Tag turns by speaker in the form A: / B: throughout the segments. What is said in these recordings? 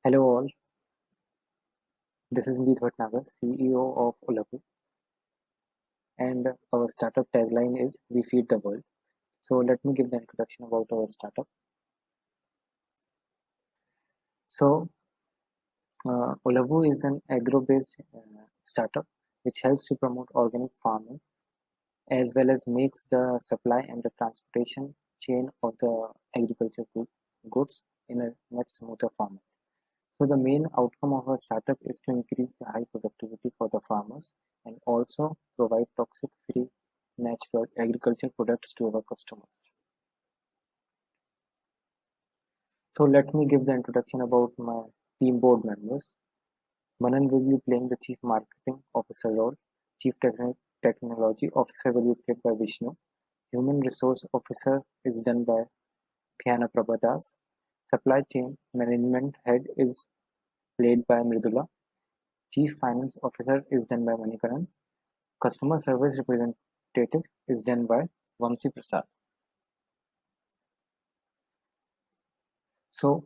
A: Hello all, this is MGT1022, CEO of Uzhavu, and our startup tagline is "We feed the world." So let me give the introduction about our startup. So Uzhavu is an agro-based startup which helps to promote organic farming as well as makes the supply and the transportation chain of the agriculture goods in a much smoother format. So the main outcome of our startup is to increase the high productivity for the farmers and also provide toxic-free natural agriculture products to our customers. So let me give the introduction about my team board members. Manan will be playing the Chief Marketing Officer role. Chief Technology Officer will be played by Vishnu. Human Resource Officer is done by Khyana Prabhadas. Supply Chain Management Head is played by Mridula. Chief Finance Officer is done by Manikaran. Customer Service Representative is done by Vamsi Prasad. So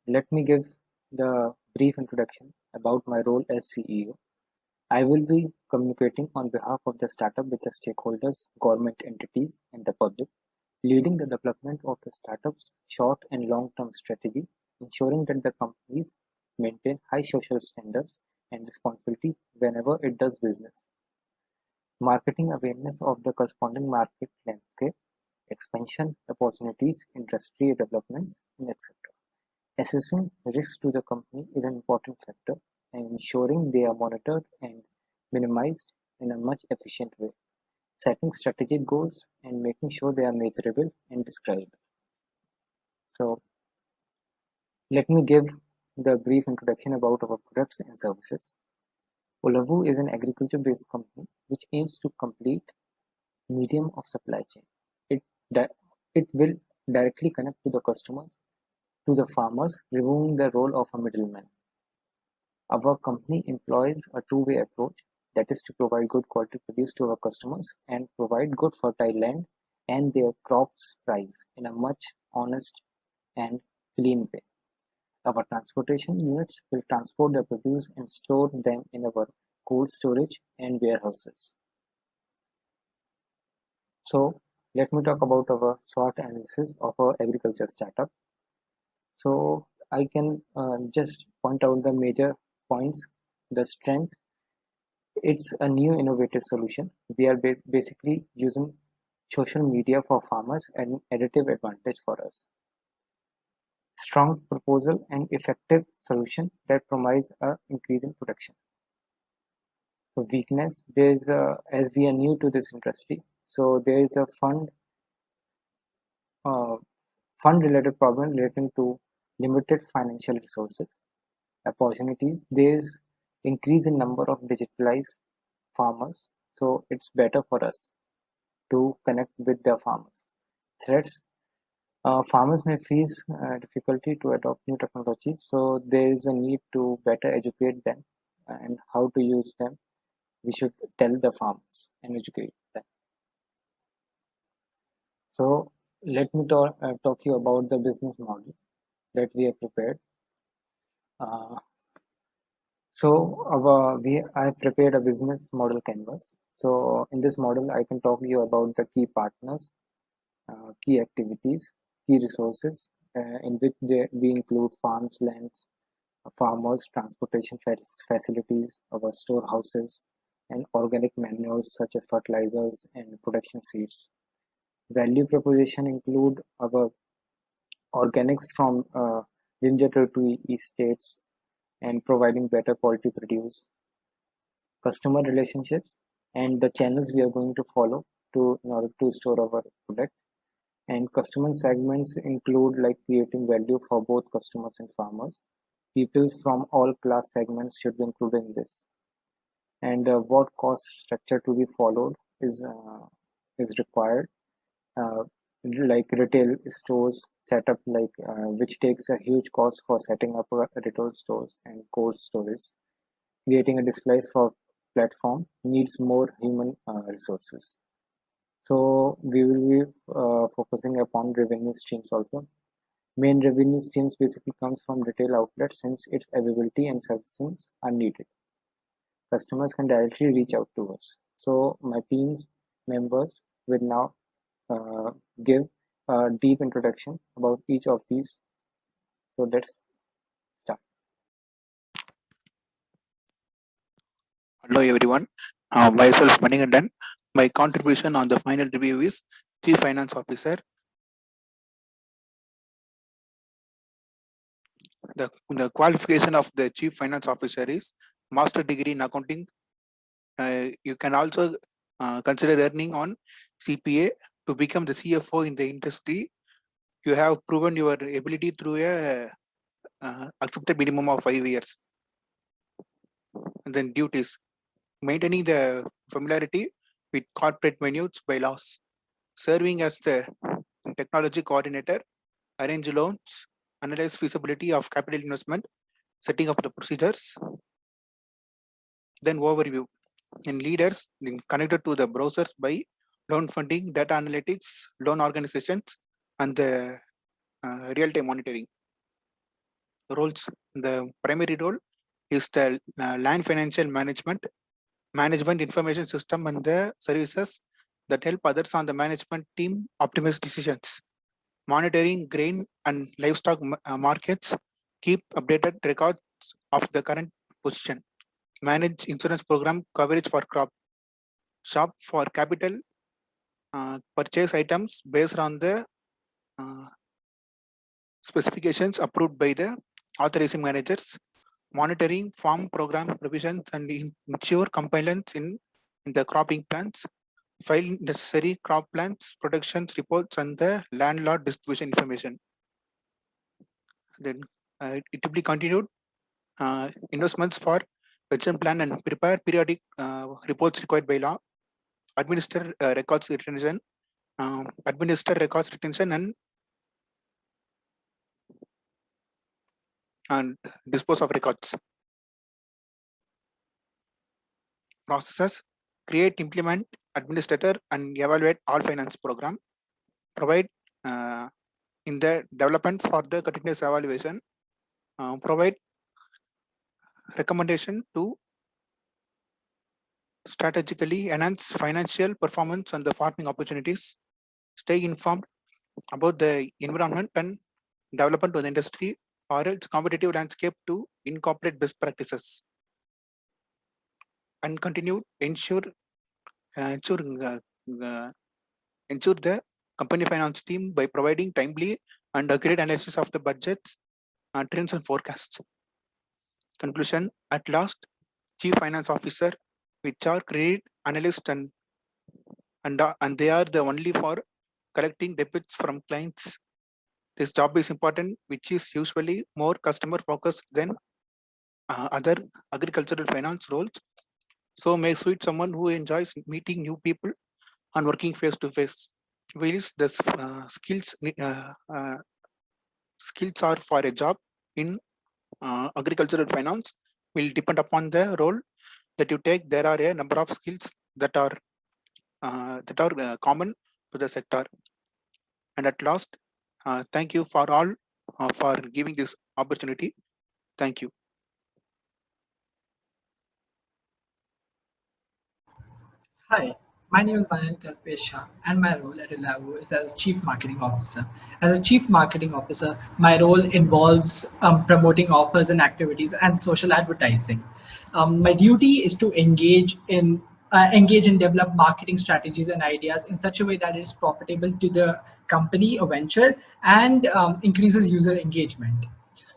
A: let me give the brief introduction about my role as CEO. I will be communicating on behalf of the startup with the stakeholders, government entities, and the public, leading the development of the startup's short and long-term strategy, ensuring that the companies maintain high social standards and responsibility whenever it does business. Marketing awareness of the corresponding market landscape, expansion opportunities, industry developments, and etc. Assessing risks to the company is an important factor and ensuring they are monitored and minimized in a much efficient way. Setting strategic goals and making sure they are measurable and describable. So let me give the brief introduction about our products and services. Uzhavu is an agriculture-based company which aims to complete medium of supply chain. It will directly connect to the customers, to the farmers, removing the role of a middleman. Our company employs a two-way approach, that is to provide good quality produce to our customers and provide good fertile land and their crops price in a much honest and clean way. Our transportation units will transport the produce and store them in our cold storage and warehouses. So let me talk about our SWOT analysis of our agriculture startup. So I can just point out the major points. The strength, it's a new innovative solution. We are basically using social media for farmers and additive advantage for us. Strong proposal and effective solution that provides an increase in production. So weakness, there's as we are new to this industry, so there is a fund related problem relating to limited financial resources. Opportunities, there's increase in number of digitalized farmers, so it's better for us to connect with the farmers. Threats, farmers may face difficulty to adopt new technology, so there is a need to better educate them and how to use them. We should tell the farmers and educate them. So let me talk you about the business model that we have prepared. I have prepared a business model canvas. So in this model, I can talk to you about the key partners, key activities, key resources, in which we include farms, lands, farmers, transportation facilities, our storehouses, and organic manures such as fertilizers and production seeds. Value proposition include our organics from ginger to estates and providing better quality produce. Customer relationships and the channels we are going to follow in order to store our product. And customer segments include like creating value for both customers and farmers. People from all class segments should be included in this. And what cost structure to be followed is required. Like retail stores setup, which takes a huge cost for setting up retail stores and cold storage. Creating a display for platform needs more human resources. So we will be focusing upon revenue streams also. Main revenue streams basically comes from retail outlets since its availability and servicing are needed. Customers can directly reach out to us. So my team's members will now give a deep introduction about each of these. So let's start.
B: Hello everyone, myself Manigandan. My contribution on the final review is Chief Finance Officer. The qualification of the Chief Finance Officer is Master Degree in Accounting. You can also consider earning on CPA to become the CFO in the industry. You have proven your ability through a accepted minimum of 5 years. And then duties, maintaining the familiarity with corporate menus bylaws, serving as the technology coordinator, arrange loans, analyze feasibility of capital investment, setting up the procedures, then overview. In leaders, connected to the browsers by loan funding, data analytics, loan organizations, and the real-time monitoring. Roles, the primary role is the land financial management information system, and the services that help others on the management team optimize decisions. Monitoring grain and livestock markets, keep updated records of the current position, manage insurance program coverage for crop, shop for capital purchase items based on the specifications approved by the authorizing managers, monitoring farm program provisions and ensure compliance in the cropping plans, file necessary crop plans, protections reports, and the landlord distribution information. Then it will be continued. Investments for pension plan and prepare periodic reports required by law, administer records retention, and dispose of records. Processes, create, implement, administrator, and evaluate all finance program, provide in the development for the continuous evaluation, provide recommendation to strategically enhance financial performance and the farming opportunities, stay informed about the environment and development of the industry or its competitive landscape to incorporate best practices, and continue ensure the company finance team by providing timely and accurate analysis of the budgets, trends and forecasts. Conclusion, at last, Chief Finance Officer, which are credit analysts and they are the only for collecting debits from clients. This job is important, which is usually more customer focused than other agricultural finance roles. So may suit someone who enjoys meeting new people and working face to face. Whilst the skills are for a job in agricultural finance will depend upon the role that you take. There are a number of skills that are common to the sector. And at last, thank you for all for giving this opportunity. Thank you.
C: Hi, my name is Manan Kalpesha and my role at Uzhavu is as Chief Marketing Officer. As a Chief Marketing Officer, my role involves promoting offers and activities and social advertising. My duty is to engage in develop marketing strategies and ideas in such a way that it is profitable to the company or venture and increases user engagement.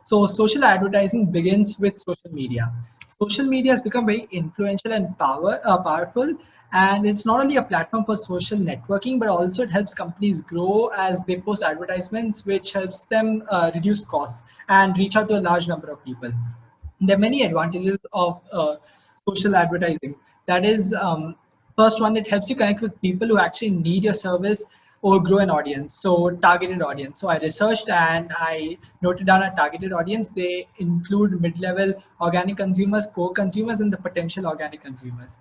C: So social advertising begins with social media. Social media has become very influential and powerful, and it's not only a platform for social networking, but also it helps companies grow as they post advertisements, which helps them reduce costs and reach out to a large number of people. There are many advantages of social advertising. That is, first one, it helps you connect with people who actually need your service or grow an audience, so targeted audience. So I researched and I noted down a targeted audience. They include mid-level organic consumers, core consumers, and the potential organic consumers.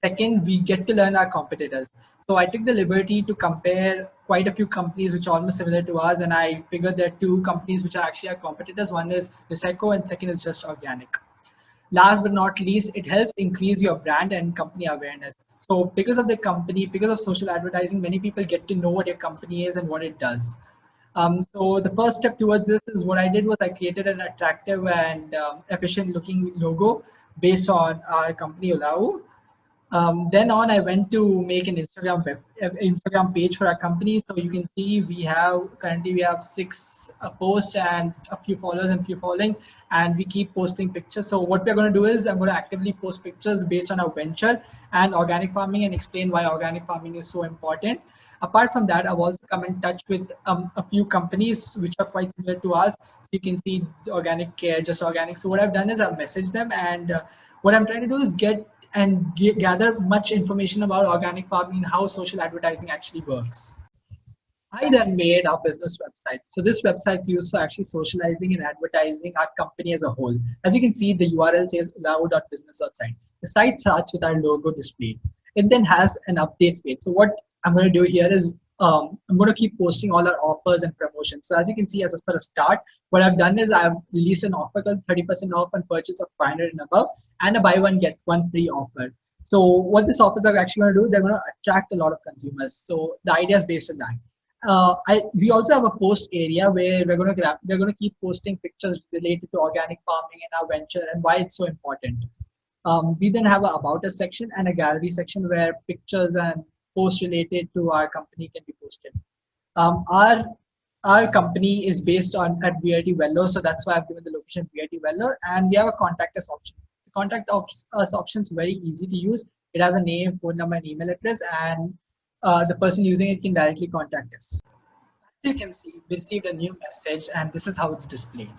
C: Second, we get to learn our competitors. So I took the liberty to compare quite a few companies which are almost similar to us, and I figured there are two companies which are actually our competitors. One is Reseco, and second is Just Organic. Last but not least, it helps increase your brand and company awareness. So because of the company, because of social advertising, many people get to know what your company is and what it does. So the first step towards this is what I did was I created an attractive and efficient looking logo based on our company Uzhavu. Then on, I went to make an Instagram page for our company. So you can see currently we have six posts and a few followers and few following, and we keep posting pictures. So what we're going to do is I'm going to actively post pictures based on our venture and organic farming and explain why organic farming is so important. Apart from that, I've also come in touch with a few companies which are quite similar to us. So you can see Organic Care, Just Organic. So what I've done is I've messaged them, and what I'm trying to do is gather much information about organic farming and how social advertising actually works. I then made our business website. So this website is used for actually socializing and advertising our company as a whole. As you can see, the URL says uzhavu.business.site. The site starts with our logo displayed. It then has an updates page. So what I'm going to do here is I'm going to keep posting all our offers and promotions. So as you can see, as for a start, what I've done is I've released an offer called 30% off on purchase of 500 and above, and a buy one get one free offer. So what this offers are actually going to do, they're going to attract a lot of consumers. So the idea is based on that. We also have a post area where we're going to keep posting pictures related to organic farming and our venture and why it's so important. We then have a about us section and a gallery section where pictures and posts related to our company can be posted. Um, our our company is based on at VIT Vellore, so that's why I've given the location VIT Vellore, and we have a contact us option. The us option is very easy to use. It has a name, phone number, and email address, and the person using it can directly contact us. As you can see, we received a new message, and this is how it's displayed.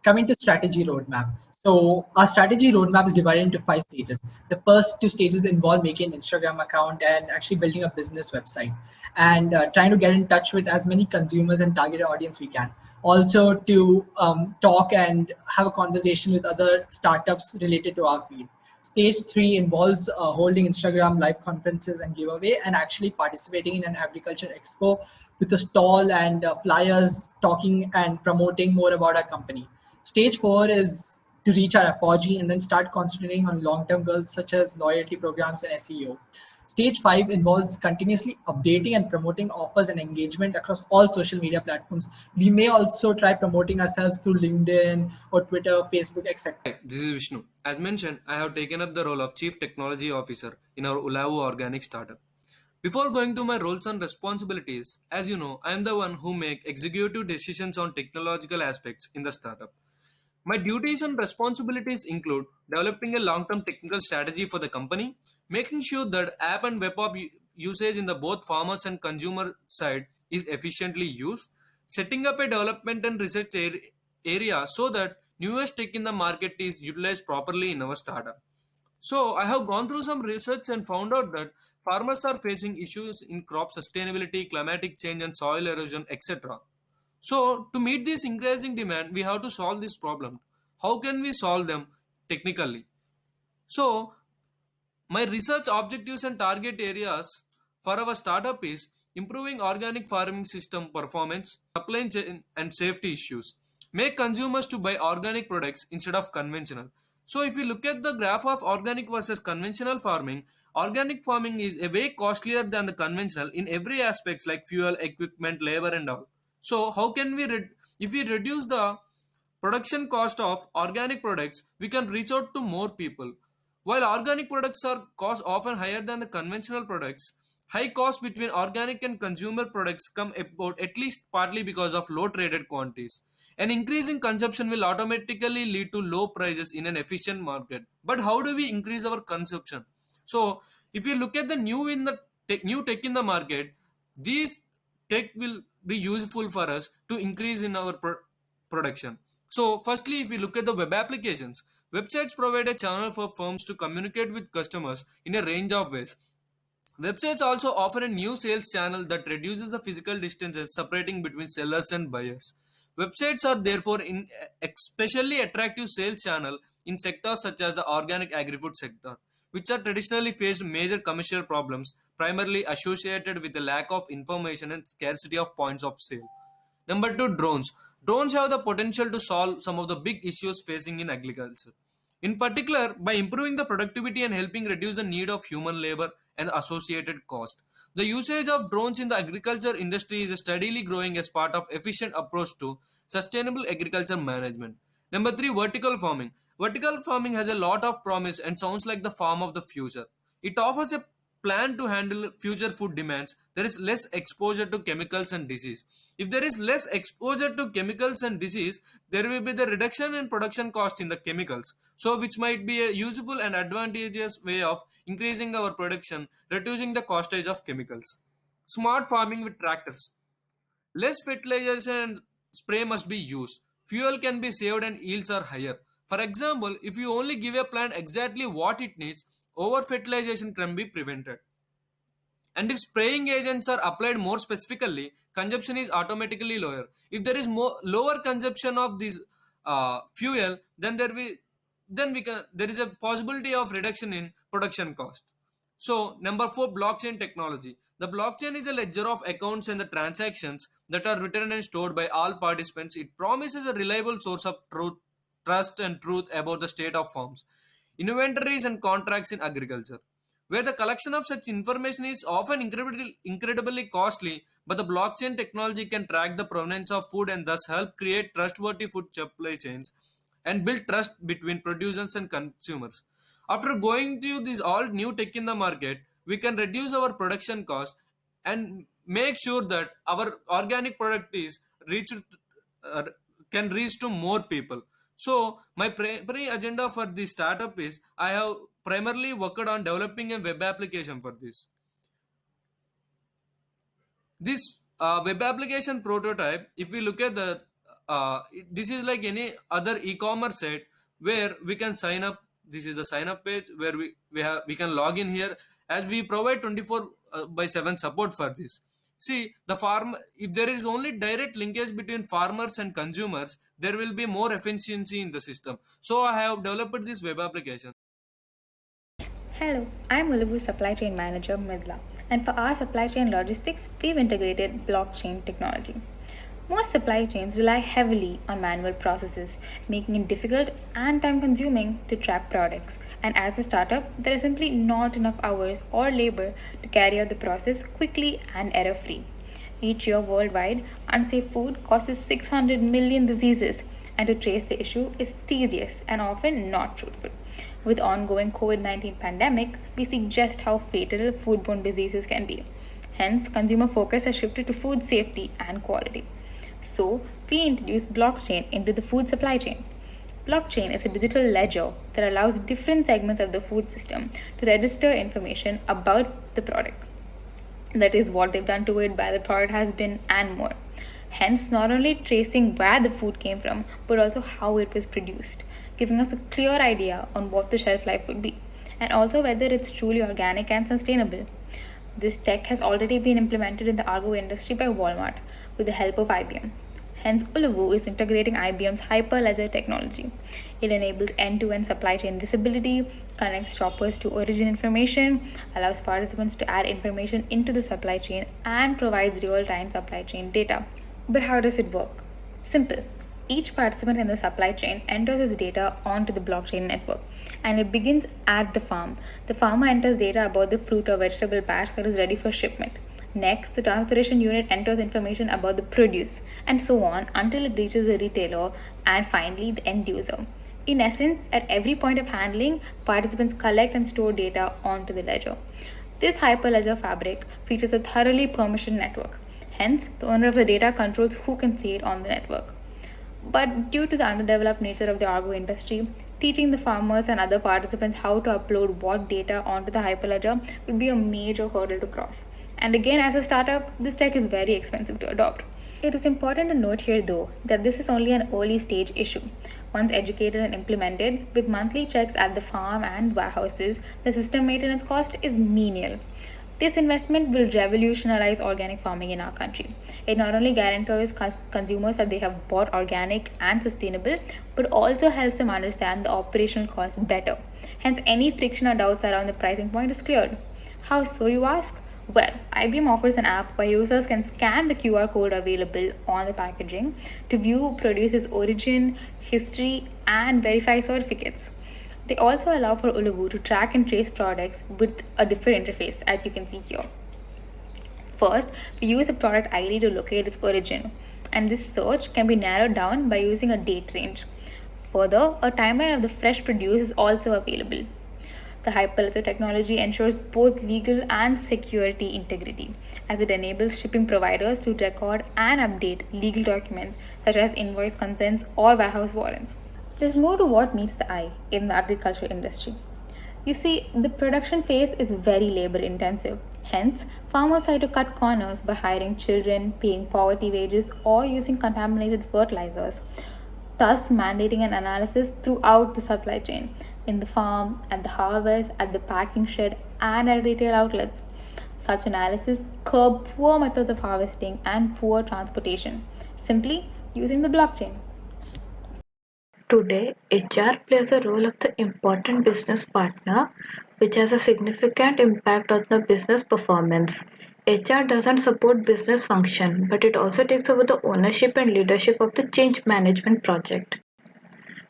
C: Coming to strategy roadmap. So our strategy roadmap is divided into 5 stages. The first 2 stages involve making an Instagram account and actually building a business website and trying to get in touch with as many consumers and target audience we can. Also to talk and have a conversation with other startups related to our field. Stage 3 involves holding Instagram live conferences and giveaway and actually participating in an agriculture expo with a stall and flyers talking and promoting more about our company. Stage 4 is to reach our apogee and then start concentrating on long-term goals such as loyalty programs and SEO. Stage 5 involves continuously updating and promoting offers and engagement across all social media platforms. We may also try promoting ourselves through LinkedIn or Twitter, Facebook, etc.
D: Hi, this is Vishnu. As mentioned, I have taken up the role of Chief Technology Officer in our Uzhavu organic startup. Before going to my roles and responsibilities, as you know, I am the one who make executive decisions on technological aspects in the startup. My duties and responsibilities include developing a long-term technical strategy for the company, making sure that app and web app usage in the both farmers and consumer side is efficiently used, setting up a development and research area so that newest tech in the market is utilized properly in our startup. So I have gone through some research and found out that farmers are facing issues in crop sustainability, climatic change and soil erosion, etc. So, to meet this increasing demand, we have to solve this problem. How can we solve them technically? So, my research objectives and target areas for our startup is improving organic farming system performance, supply chain and safety issues. Make consumers to buy organic products instead of conventional. So if you look at the graph of organic versus conventional farming, organic farming is a way costlier than the conventional in every aspects like fuel, equipment, labor and all. So how can if we reduce the production cost of organic products, we can reach out to more people. While organic products are cost often higher than the conventional products, high cost between organic and consumer products come about at least partly because of low traded quantities. An increase in consumption will automatically lead to low prices in an efficient market. But how do we increase our consumption? So, if you look at the new tech in the market, these tech will be useful for us to increase in our production. So, firstly, if we look at the web applications, websites provide a channel for firms to communicate with customers in a range of ways. Websites also offer a new sales channel that reduces the physical distances separating between sellers and buyers. Websites are therefore in especially attractive sales channel in sectors such as the organic agri-food sector. which are traditionally faced major commercial problems, primarily associated with the lack of information and scarcity of points of sale. Number two, drones. Drones have the potential to solve some of the big issues facing in agriculture. In particular, by improving the productivity and helping reduce the need of human labor and associated cost. The usage of drones in the agriculture industry is steadily growing as part of efficient approach to sustainable agriculture management. Number three, vertical farming. Vertical farming has a lot of promise and sounds like the farm of the future. It offers a plan to handle future food demands. There is less exposure to chemicals and disease. If there is less exposure to chemicals and disease, there will be the reduction in production cost in the chemicals, so which might be a useful and advantageous way of increasing our production, reducing the costage of chemicals. Smart farming with tractors. Less fertilization and spray must be used. Fuel can be saved and yields are higher. For example, if you only give a plant exactly what it needs, over fertilization can be prevented. And if spraying agents are applied more specifically, consumption is automatically lower. If there is more lower consumption of this fuel, then we can there is a possibility of reduction in production cost. So number four, blockchain technology. The blockchain is a ledger of accounts and the transactions that are written and stored by all participants. It promises a reliable source of truth, trust and truth about the state of farms, inventories and contracts in agriculture, where the collection of such information is often incredibly costly, but the blockchain technology can track the provenance of food and thus help create trustworthy food supply chains and build trust between producers and consumers. After going through this all new tech in the market, we can reduce our production cost and make sure that our organic product is reached uh, can reach to more people. So my primary agenda for this startup is I have primarily worked on developing a web application for this. This web application prototype, if we look at the this is like any other e-commerce site where we can sign up. This is the sign up page where we can log in here, as we provide 24 by 7 support for this. See, the farm, if there is only direct linkage between farmers and consumers, there will be more efficiency in the system. So I have developed this web application.
E: Hello, I'm Uzhavu Supply Chain Manager Midla, and for our supply chain logistics, we've integrated blockchain technology. Most supply chains rely heavily on manual processes, making it difficult and time consuming to track products. And as a startup, there are simply not enough hours or labor to carry out the process quickly and error free. Each year worldwide, unsafe food causes 600 million diseases, and to trace the issue is tedious and often not fruitful. With ongoing COVID-19 pandemic, we see just how fatal foodborne diseases can be. Hence, consumer focus has shifted to food safety and quality. So, we introduced blockchain into the food supply chain. Blockchain is a digital ledger that allows different segments of the food system to register information about the product. That is, what they've done to it, where the product has been, and more. Hence, not only tracing where the food came from, but also how it was produced, giving us a clear idea on what the shelf life would be, and also whether it's truly organic and sustainable. This tech has already been implemented in the Argo industry by Walmart with the help of IBM. Hence, Uzhavu is integrating IBM's Hyperledger technology. It enables end-to-end supply chain visibility, connects shoppers to origin information, allows participants to add information into the supply chain, and provides real-time supply chain data. But how does it work? Simple. Each participant in the supply chain enters his data onto the blockchain network, and it begins at the farm. The farmer enters data about the fruit or vegetable batch that is ready for shipment. Next, the transportation unit enters information about the produce, and so on until it reaches the retailer and finally the end user. In essence, at every point of handling, participants collect and store data onto the ledger. This hyperledger fabric features a thoroughly permissioned network. Hence, the owner of the data controls who can see it on the network. But due to the underdeveloped nature of the Argo industry, teaching the farmers and other participants how to upload what data onto the hyperledger would be a major hurdle to cross. And again, as a startup, this tech is very expensive to adopt. It is important to note here though that this is only an early stage issue. Once educated and implemented, with monthly checks at the farm and warehouses, the system maintenance cost is menial. This investment will revolutionize organic farming in our country. It not only guarantees consumers that they have bought organic and sustainable, but also helps them understand the operational costs better. Hence, any friction or doubts around the pricing point is cleared. How so, you ask? Well, IBM offers an app where users can scan the QR code available on the packaging to view producer's origin, history, and verify certificates. They also allow for Uzhavu to track and trace products with a different interface, as you can see here. First, we use a product ID to locate its origin, and this search can be narrowed down by using a date range. Further, a timeline of the fresh produce is also available. The hyperledger technology ensures both legal and security integrity, as it enables shipping providers to record and update legal documents such as invoice consents or warehouse warrants. There's more to what meets the eye in the agriculture industry. You see, the production phase is very labor intensive. Hence, farmers try to cut corners by hiring children, paying poverty wages, or using contaminated fertilizers, thus mandating an analysis throughout the supply chain in the farm, at the harvest, at the packing shed, and at retail outlets. Such analysis curb poor methods of harvesting and poor transportation, simply using the blockchain.
F: Today, HR plays a role of the important business partner, which has a significant impact on the business performance. HR doesn't support business function, but it also takes over the ownership and leadership of the change management project.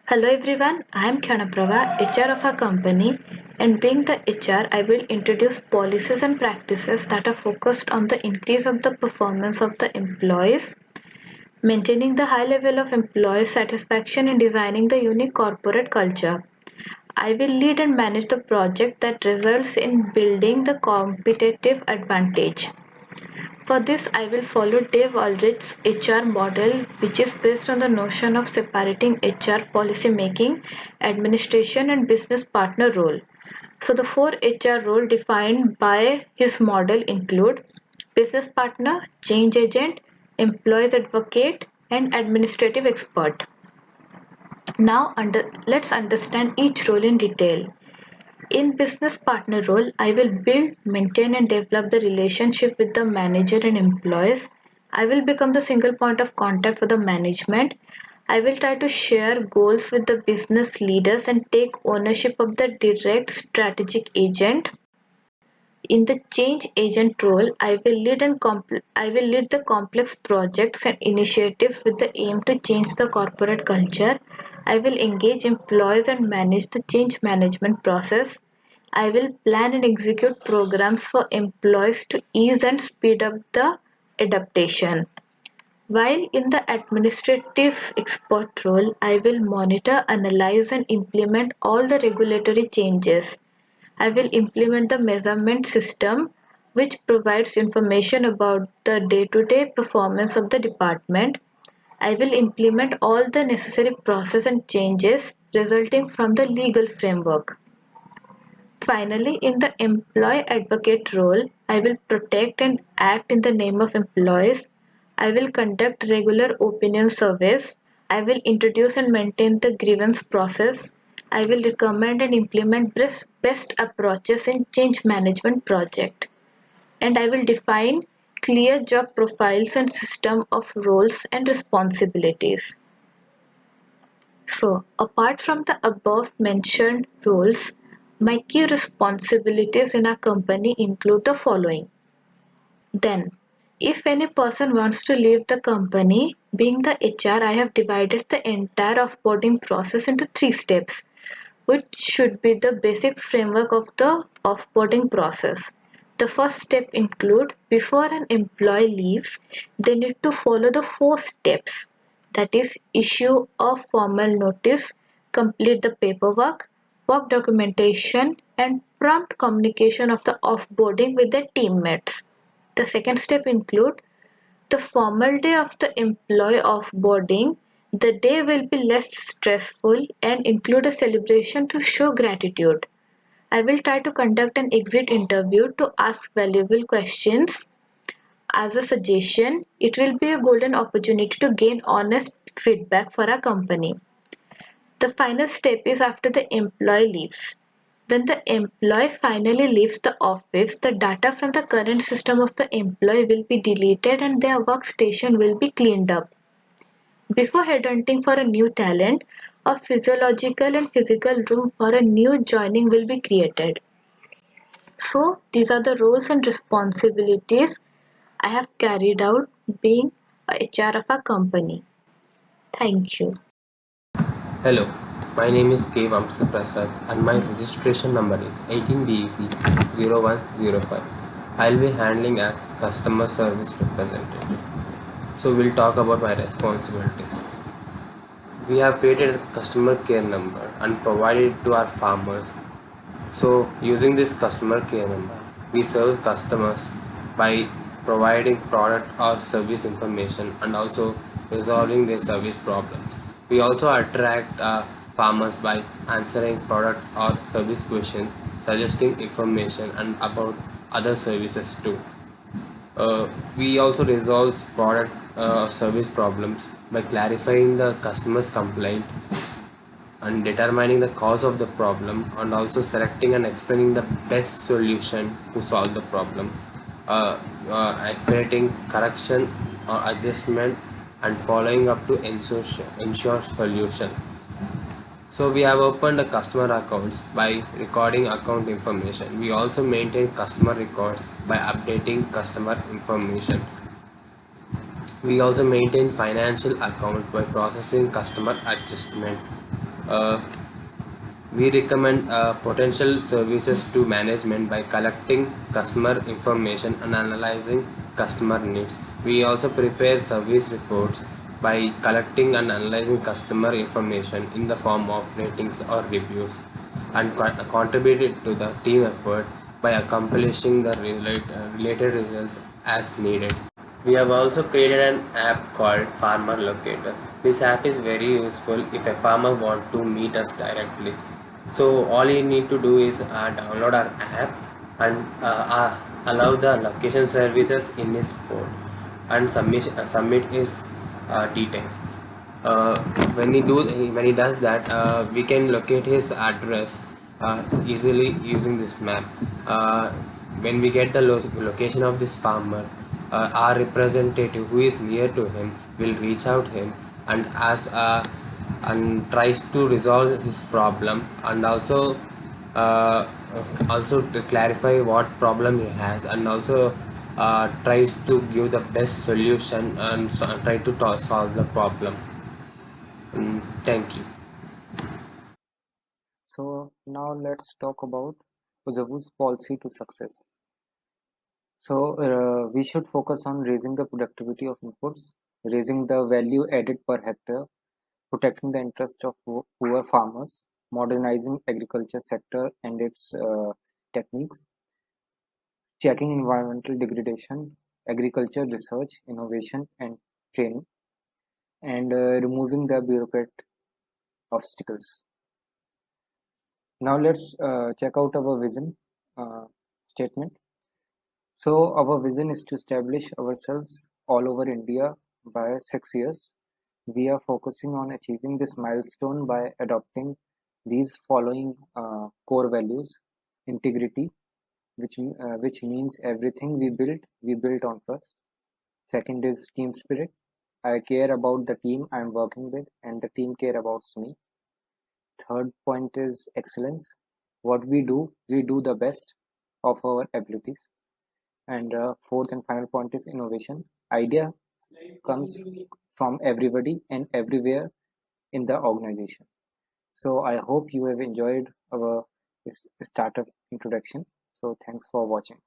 F: Hello everyone, I am Kanaprava, HR of our company, and being the HR, I will introduce policies and practices that are focused on the increase of the performance of the employees, maintaining the high level of employee satisfaction and designing the unique corporate culture. I will lead and manage the project that results in building the competitive advantage. For this, I will follow Dave Ulrich's HR model, which is based on the notion of separating HR policy making, administration, and business partner role. So, the four HR roles defined by his model include business partner, change agent, employees advocate, and administrative expert. Now, let's understand each role in detail. In business partner role, I will build, maintain and develop the relationship with the manager and employees. I will become the single point of contact for the management. I will try to share goals with the business leaders and take ownership of the direct strategic agent. In the change agent role, I will lead the complex projects and initiatives with the aim to change the corporate culture. I will engage employees and manage the change management process. I will plan and execute programs for employees to ease and speed up the adaptation. While in the administrative expert role, I will monitor, analyze, and implement all the regulatory changes. I will implement the measurement system which provides information about the day-to-day performance of the department. I will implement all the necessary process and changes resulting from the legal framework. Finally, in the employee advocate role, I will protect and act in the name of employees. I will conduct regular opinion surveys. I will introduce and maintain the grievance process. I will recommend and implement best approaches in change management project. And I will define clear job profiles and system of roles and responsibilities. So, apart from the above mentioned roles, my key responsibilities in a company include the following. Then, if any person wants to leave the company, being the HR, I have divided the entire offboarding process into 3 steps, which should be the basic framework of the offboarding process. The first step include before an employee leaves, they need to follow the 4 steps. That is, issue a formal notice, complete the paperwork, work documentation, and prompt communication of the offboarding with their teammates. The second step include the formal day of the employee offboarding. The day will be less stressful and include a celebration to show gratitude. I will try to conduct an exit interview to ask valuable questions. As a suggestion, it will be a golden opportunity to gain honest feedback for our company. The final step is after the employee leaves. When the employee finally leaves the office, the data from the current system of the employee will be deleted and their workstation will be cleaned up. Before headhunting for a new talent, a physiological and physical room for a new joining will be created. So, these are the roles and responsibilities I have carried out being a HR of a company. Thank you.
G: Hello, my name is K. Vamsa Prasad and my registration number is 18DEC0105. I'll be handling as customer service representative. So we'll talk about my responsibilities. We have created a customer care number and provided it to our farmers. So using this customer care number, we serve customers by providing product or service information and also resolving their service problems. We also attract farmers by answering product or service questions, suggesting information and about other services too. We also resolve product service problems by clarifying the customer's complaint and determining the cause of the problem and also selecting and explaining the best solution to solve the problem, expediting correction or adjustment and following up to ensure solution. So we have opened a customer accounts by recording account information. We also maintain customer records by updating customer information. We also maintain financial account by processing customer adjustment. Uh, we recommend potential services to management by collecting customer information and analyzing customer needs. We also prepare service reports by collecting and analyzing customer information in the form of ratings or reviews and contributed to the team effort by accomplishing the related results as needed. We have also created an app called Farmer Locator. This app is very useful if a farmer wants to meet us directly. So all you need to do is download our app and allow the location services in his phone and submit his details. Uh, when he does that, we can locate his address easily using this map. When we get the location of this farmer, our representative who is near to him will reach out him and ask and tries to resolve his problem and uh, also to clarify what problem he has and also tries to give the best solution and try to solve the problem. Thank you.
A: So now let's talk about Uzhavu's policy to success. So we should focus on raising the productivity of inputs, raising the value added per hectare, protecting the interest of poor farmers, modernizing agriculture sector and its techniques, checking environmental degradation, agriculture research, innovation and training, and removing the bureaucrat obstacles. Now let's check out our vision statement. So our vision is to establish ourselves all over India by 6 years. We are focusing on achieving this milestone by adopting these following core values: integrity, which means everything we build on trust. Second is team spirit. I care about the team I'm working with, and the team care about me. Third point is excellence. What we do the best of our abilities. And fourth and final point is innovation. Idea comes from everybody and everywhere in the organization. So I hope you have enjoyed our startup introduction. So thanks for watching.